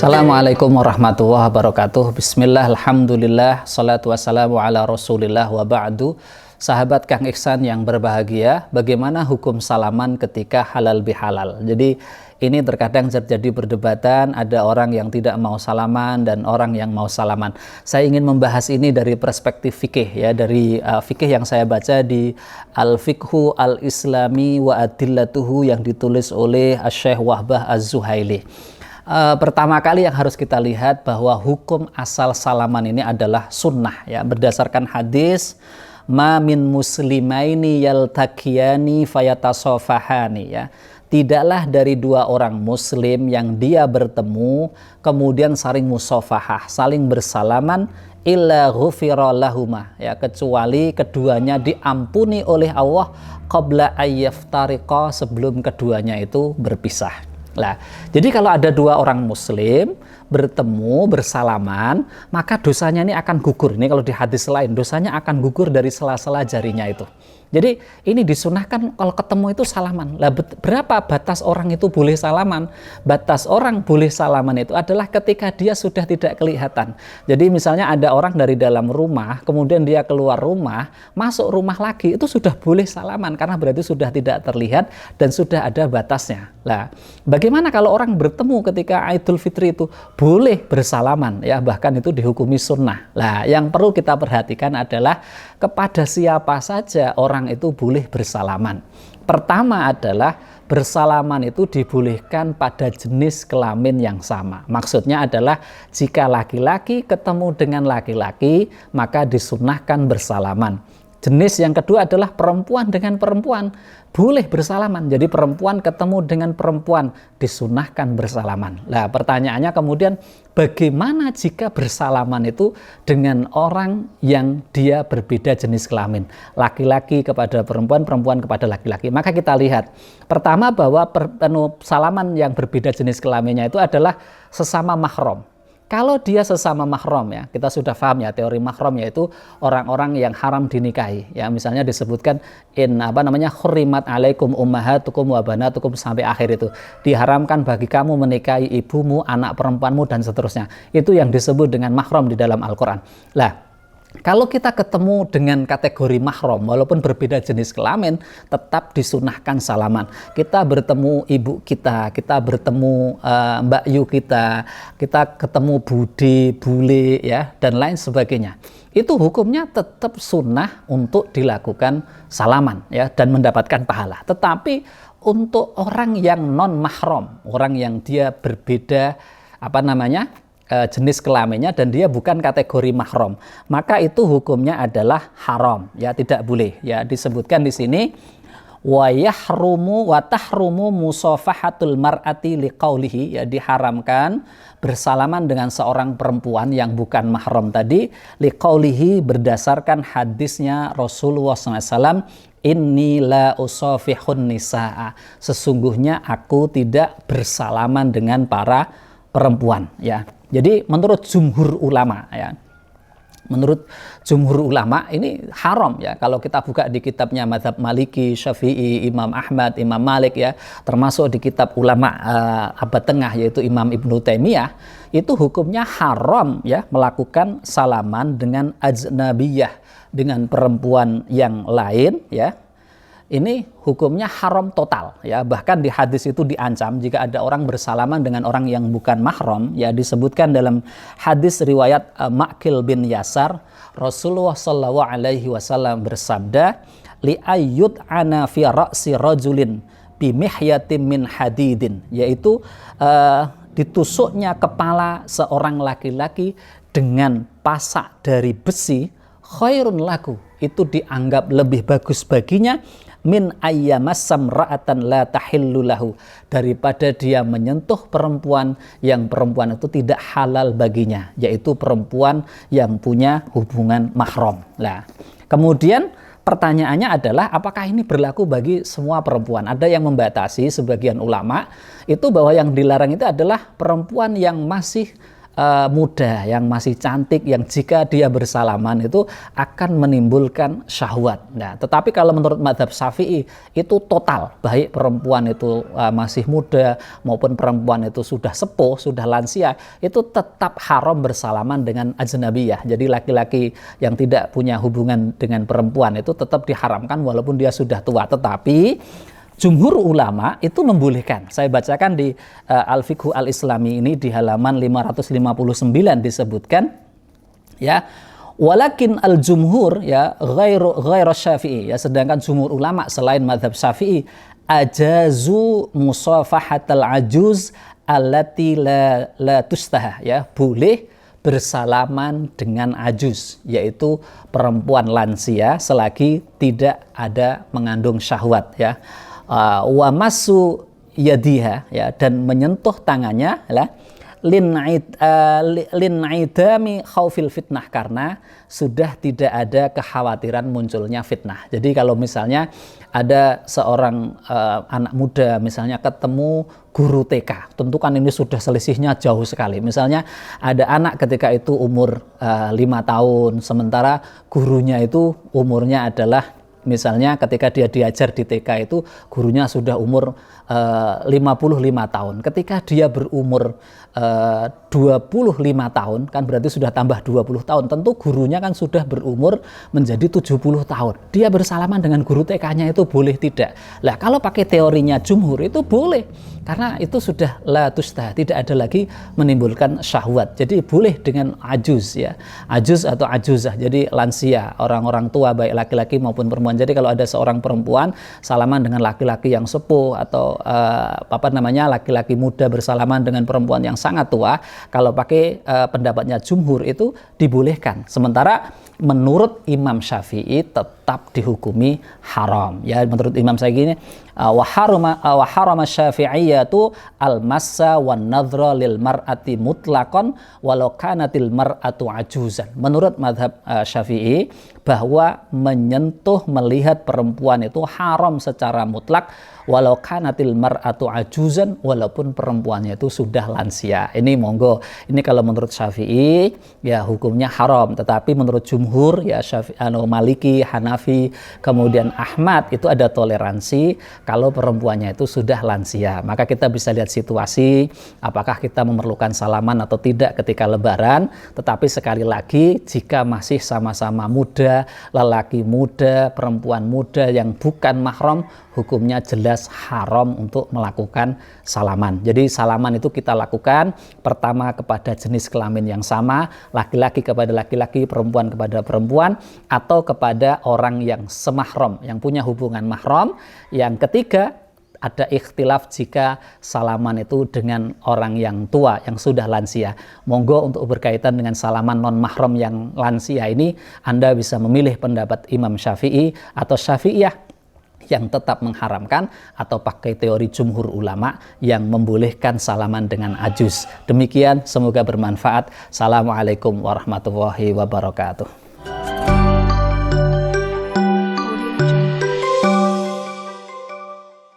Assalamualaikum warahmatullahi wabarakatuh. Bismillah, alhamdulillah, salatu wassalamu ala rasulillah wa ba'du. Sahabat Kang Ihsan yang berbahagia, bagaimana hukum salaman ketika halal bihalal? Jadi ini terkadang terjadi perdebatan, ada orang yang tidak mau salaman dan orang yang mau salaman. Saya ingin membahas ini dari perspektif fikih, ya, dari fikih yang saya baca di Al-Fiqhu Al-Islami wa Adillatuhu yang ditulis oleh Syekh Wahbah Az-Zuhaili. Pertama kali yang harus kita lihat bahwa hukum asal salaman ini adalah sunnah, ya, berdasarkan hadis ma min muslimaini yaltaqiyani fayatasofahani, ya. Tidaklah dari dua orang muslim yang dia bertemu kemudian saling musafahah, saling bersalaman, illa ghufira lahuma, ya, kecuali keduanya diampuni oleh Allah qabla ayyaftariqa, sebelum keduanya itu berpisah. Nah, jadi kalau ada dua orang muslim bertemu, bersalaman, maka dosanya ini akan gugur. Ini kalau di hadis lain, dosanya akan gugur dari sela-sela jarinya itu. Jadi ini disunahkan kalau ketemu itu salaman. Lah, berapa batas orang itu boleh salaman? Batas orang boleh salaman itu adalah ketika dia sudah tidak kelihatan. Jadi misalnya ada orang dari dalam rumah, kemudian dia keluar rumah, masuk rumah lagi, itu sudah boleh salaman karena berarti sudah tidak terlihat dan sudah ada batasnya. Lah, bagaimana kalau orang bertemu ketika Idul Fitri itu? Boleh bersalaman, ya, bahkan itu dihukumi sunnah. Lah, yang perlu kita perhatikan adalah kepada siapa saja orang itu boleh bersalaman. Pertama adalah bersalaman itu dibolehkan pada jenis kelamin yang sama. Maksudnya adalah jika laki-laki ketemu dengan laki-laki, maka disunnahkan bersalaman. Jenis yang kedua adalah perempuan dengan perempuan, boleh bersalaman. Jadi perempuan ketemu dengan perempuan, disunahkan bersalaman. Nah, pertanyaannya kemudian, bagaimana jika bersalaman itu dengan orang yang dia berbeda jenis kelamin? Laki-laki kepada perempuan, perempuan kepada laki-laki. Maka kita lihat, pertama bahwa salaman yang berbeda jenis kelaminnya itu adalah sesama mahram. Kalau dia sesama mahram, ya, kita sudah paham, ya, teori mahram, yaitu orang-orang yang haram dinikahi, ya, misalnya disebutkan hurrimat alaikum ummahatukum wa banatukum, sampai akhir itu, diharamkan bagi kamu menikahi ibumu, anak perempuanmu, dan seterusnya. Itu yang disebut dengan mahram di dalam Al-Qur'an. Lah, kalau kita ketemu dengan kategori mahram, walaupun berbeda jenis kelamin, tetap disunahkan salaman. Kita bertemu ibu kita bertemu Mbak Yu kita ketemu Bude, Bule, ya, dan lain sebagainya. Itu hukumnya tetap sunnah untuk dilakukan salaman, ya, dan mendapatkan pahala. Tetapi untuk orang yang non mahram, orang yang dia berbeda jenis kelaminnya dan dia bukan kategori mahram, maka itu hukumnya adalah haram, ya, tidak boleh, ya. Disebutkan di sini wa tahrumu musafahatul mar'ati liqaulihi, ya, diharamkan bersalaman dengan seorang perempuan yang bukan mahram tadi, liqaulihi, berdasarkan hadisnya Rasulullah SAW, inni la usafihun nisaa, sesungguhnya aku tidak bersalaman dengan para perempuan, ya. Jadi menurut jumhur ulama, ya, menurut jumhur ulama ini haram, ya. Kalau kita buka di kitabnya mazhab Maliki, Syafi'i, Imam Ahmad, Imam Malik, ya, termasuk di kitab ulama abad tengah yaitu Imam Ibnu Taimiyah, itu hukumnya haram, ya, melakukan salaman dengan ajnabiyah, dengan perempuan yang lain, ya. Ini hukumnya haram total, ya. Bahkan di hadis itu diancam jika ada orang bersalaman dengan orang yang bukan mahram, ya, disebutkan dalam hadis riwayat Ma'qil bin Yasar, Rasulullah SAW bersabda, li ayyud ana fi ra'si rajulin bi mihyatin min hadidin, yaitu ditusuknya kepala seorang laki-laki dengan pasak dari besi, khairun laku, itu dianggap lebih bagus baginya, min ayyamassam ra'atan la tahillu lahu, daripada dia menyentuh perempuan yang perempuan itu tidak halal baginya, yaitu perempuan yang punya hubungan mahram. Nah, kemudian pertanyaannya adalah apakah ini berlaku bagi semua perempuan? Ada yang membatasi, sebagian ulama itu, bahwa yang dilarang itu adalah perempuan yang masih muda, yang masih cantik, yang jika dia bersalaman itu akan menimbulkan syahwat. Nah, tetapi kalau menurut mazhab Syafi'i itu total, baik perempuan itu masih muda maupun perempuan itu sudah sepuh, sudah lansia, itu tetap haram bersalaman dengan ajnabiyah. Jadi laki-laki yang tidak punya hubungan dengan perempuan itu tetap diharamkan walaupun dia sudah tua. Tetapi jumhur ulama itu membolehkan. Saya bacakan di Al-Fiqhu Al-Islami ini di halaman 559 disebutkan, ya, walakin al-jumhur ya ghairu Syafi'i, ya, sedangkan jumhur ulama selain mazhab Syafi'i ajazu musafahatal ajuz allati la tustaha, ya, boleh bersalaman dengan ajuz, yaitu perempuan lansia selagi tidak ada mengandung syahwat, ya. Wa masu yadiha, ya, dan menyentuh tangannya lah lin'idami khaufil fitnah, karena sudah tidak ada kekhawatiran munculnya fitnah. Jadi kalau misalnya ada seorang anak muda misalnya ketemu guru TK, tentu kan ini sudah selisihnya jauh sekali. Misalnya ada anak ketika itu umur 5 tahun, sementara gurunya itu umurnya adalah, misalnya ketika dia diajar di TK itu gurunya sudah umur 55 tahun. Ketika dia berumur 25 tahun, kan berarti sudah tambah 20 tahun. Tentu gurunya kan sudah berumur menjadi 70 tahun. Dia bersalaman dengan guru TK-nya itu boleh tidak? Lah kalau pakai teorinya jumhur itu boleh. Karena itu sudah la tustah, tidak ada lagi menimbulkan syahwat. Jadi boleh dengan ajuz, ya. Ajuz atau ajuzah, jadi lansia, orang-orang tua baik laki-laki maupun perempuan. Jadi kalau ada seorang perempuan salaman dengan laki-laki yang sepuh atau laki-laki muda bersalaman dengan perempuan yang sangat tua, kalau pakai pendapatnya jumhur itu dibolehkan. Sementara menurut Imam Syafi'i tetap dihukumi haram. Ya, menurut Imam Syafi'i ini wa harama syafi'iyatu al-massa wan nadhra lil mar'ati mutlaqan walau kanatil mar'atu ajuzan. Menurut mazhab Syafi'i bahwa menyentuh, melihat perempuan itu haram secara mutlak walau kanatil mar'atu ajuzan, walaupun perempuannya itu sudah lansia. Ini monggo. Ini kalau menurut Syafi'i ya hukumnya haram, tetapi menurut jumhur ya Maliki, Hanafi, kemudian Ahmad itu ada toleransi kalau perempuannya itu sudah lansia. Maka kita bisa lihat situasi apakah kita memerlukan salaman atau tidak ketika lebaran. Tetapi sekali lagi jika masih sama-sama muda, lelaki muda, perempuan muda yang bukan mahram, hukumnya jelas haram untuk melakukan salaman. Jadi salaman itu kita lakukan pertama kepada jenis kelamin yang sama, laki-laki kepada laki-laki, perempuan kepada perempuan, atau kepada orang yang semahram, yang punya hubungan mahram. Yang ketiga, ada ikhtilaf jika salaman itu dengan orang yang tua, yang sudah lansia. Monggo untuk berkaitan dengan salaman non-mahram yang lansia ini, Anda bisa memilih pendapat Imam Syafi'i atau Syafi'iyah yang tetap mengharamkan, atau pakai teori jumhur ulama yang membolehkan salaman dengan ajuz. Demikian, semoga bermanfaat. Assalamualaikum warahmatullahi wabarakatuh.